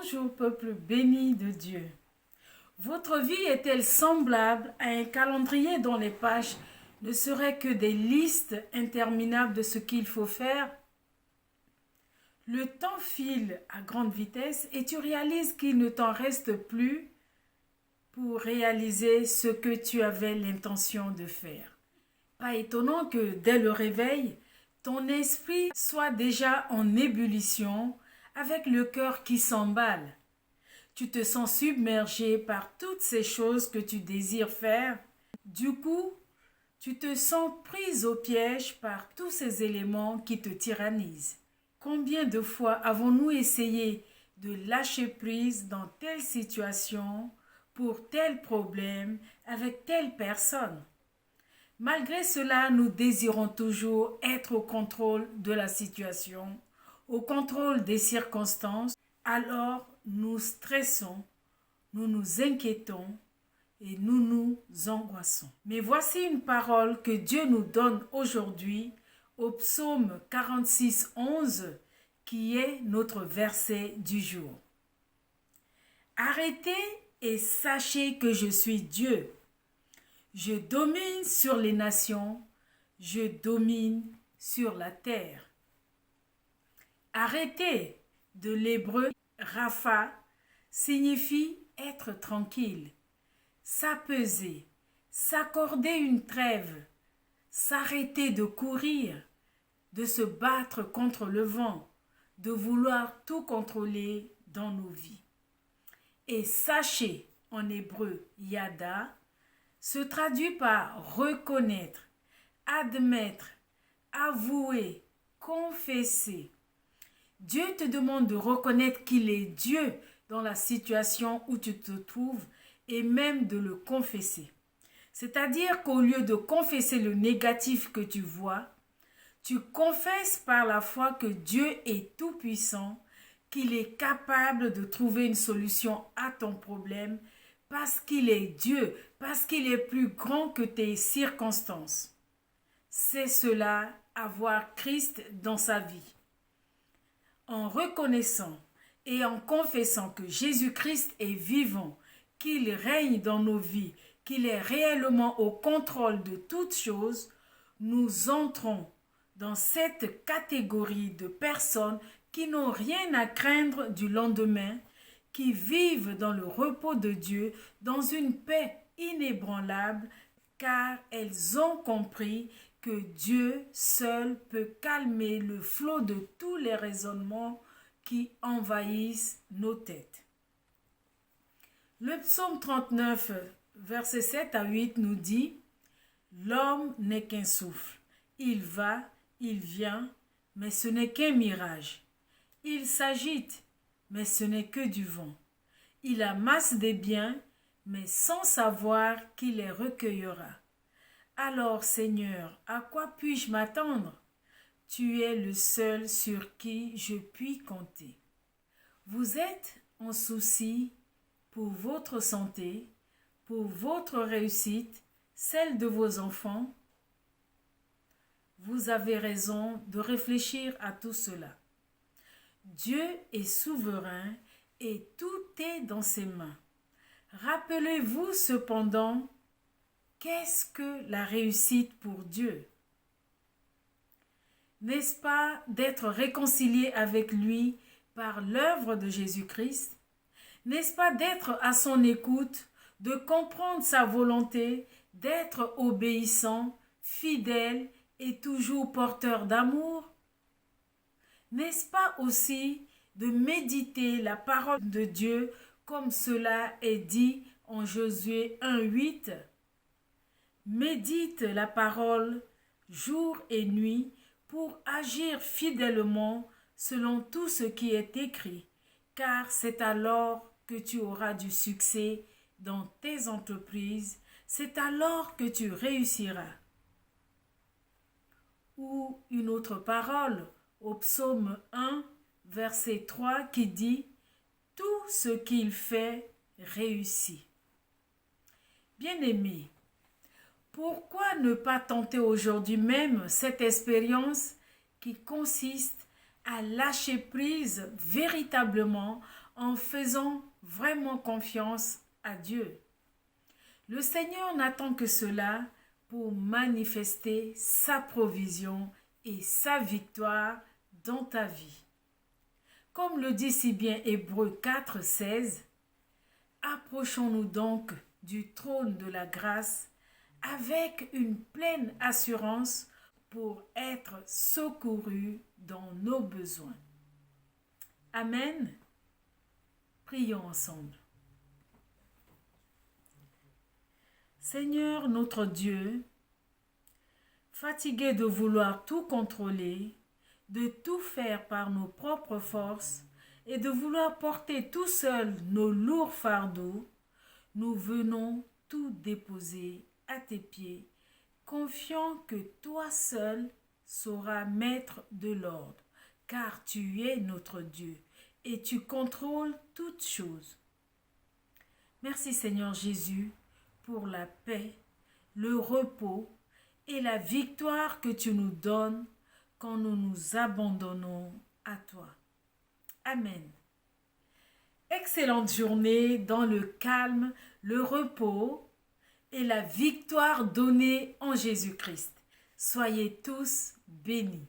Bonjour peuple béni de Dieu. Votre vie est-elle semblable à un calendrier dont les pages ne seraient que des listes interminables de ce qu'il faut faire? Le temps file à grande vitesse et tu réalises qu'il ne t'en reste plus pour réaliser ce que tu avais l'intention de faire. Pas étonnant que dès le réveil, ton esprit soit déjà en ébullition avec le cœur qui s'emballe. Tu te sens submergé par toutes ces choses que tu désires faire. Du coup, tu te sens prise au piège par tous ces éléments qui te tyrannisent. Combien de fois avons-nous essayé de lâcher prise dans telle situation, pour tel problème, avec telle personne? Malgré cela, nous désirons toujours être au contrôle de la situation, au contrôle des circonstances. Alors, nous stressons, nous nous inquiétons et nous nous angoissons. Mais voici une parole que Dieu nous donne aujourd'hui au psaume 46, 11, qui est notre verset du jour. Arrêtez et sachez que je suis Dieu. Je domine sur les nations, je domine sur la terre. Arrêtez, de l'hébreu Rapha, signifie être tranquille, s'apaiser, s'accorder une trêve, s'arrêter de courir, de se battre contre le vent, de vouloir tout contrôler dans nos vies. Et sachez, en hébreu yada, se traduit par reconnaître, admettre, avouer, confesser. Dieu te demande de reconnaître qu'il est Dieu dans la situation où tu te trouves et même de le confesser. C'est-à-dire qu'au lieu de confesser le négatif que tu vois, tu confesses par la foi que Dieu est tout-puissant, qu'il est capable de trouver une solution à ton problème parce qu'il est Dieu, parce qu'il est plus grand que tes circonstances. C'est cela, avoir Christ dans sa vie. En reconnaissant et en confessant que Jésus-Christ est vivant, qu'il règne dans nos vies, qu'il est réellement au contrôle de toutes choses, nous entrons dans cette catégorie de personnes qui n'ont rien à craindre du lendemain, qui vivent dans le repos de Dieu, dans une paix inébranlable, car elles ont compris que Dieu seul peut calmer le flot de tous les raisonnements qui envahissent nos têtes. Le psaume 39, versets 7 à 8 nous dit « L'homme n'est qu'un souffle. Il va, il vient, mais ce n'est qu'un mirage. Il s'agite, mais ce n'est que du vent. Il amasse des biens, mais sans savoir qui les recueillera. Alors, Seigneur, à quoi puis-je m'attendre? Tu es le seul sur qui je puis compter. Vous êtes en souci pour votre santé, pour votre réussite, celle de vos enfants. Vous avez raison de réfléchir à tout cela. Dieu est souverain et tout est dans ses mains. Rappelez-vous cependant, qu'est-ce que la réussite pour Dieu? N'est-ce pas d'être réconcilié avec lui par l'œuvre de Jésus-Christ? N'est-ce pas d'être à son écoute, de comprendre sa volonté, d'être obéissant, fidèle et toujours porteur d'amour? N'est-ce pas aussi de méditer la parole de Dieu comme cela est dit en Josué 1:8? Médite la parole jour et nuit pour agir fidèlement selon tout ce qui est écrit, car c'est alors que tu auras du succès dans tes entreprises, c'est alors que tu réussiras. Ou une autre parole au psaume 1, verset 3 qui dit « Tout ce qu'il fait réussit ». Bien-aimé, pourquoi ne pas tenter aujourd'hui même cette expérience qui consiste à lâcher prise véritablement en faisant vraiment confiance à Dieu. Le Seigneur n'attend que cela pour manifester sa provision et sa victoire dans ta vie. Comme le dit si bien Hébreux 4,16, approchons-nous donc du trône de la grâce avec une pleine assurance pour être secourus dans nos besoins. Amen. Prions ensemble. Seigneur notre Dieu, fatigués de vouloir tout contrôler, de tout faire par nos propres forces et de vouloir porter tout seuls nos lourds fardeaux, nous venons tout déposer à tes pieds, confiant que toi seul sauras mettre de l'ordre, car tu es notre Dieu et tu contrôles toutes choses. Merci Seigneur Jésus pour la paix, le repos et la victoire que tu nous donnes quand nous nous abandonnons à toi. Amen. Excellente journée dans le calme, le repos et la victoire donnée en Jésus-Christ. Soyez tous bénis.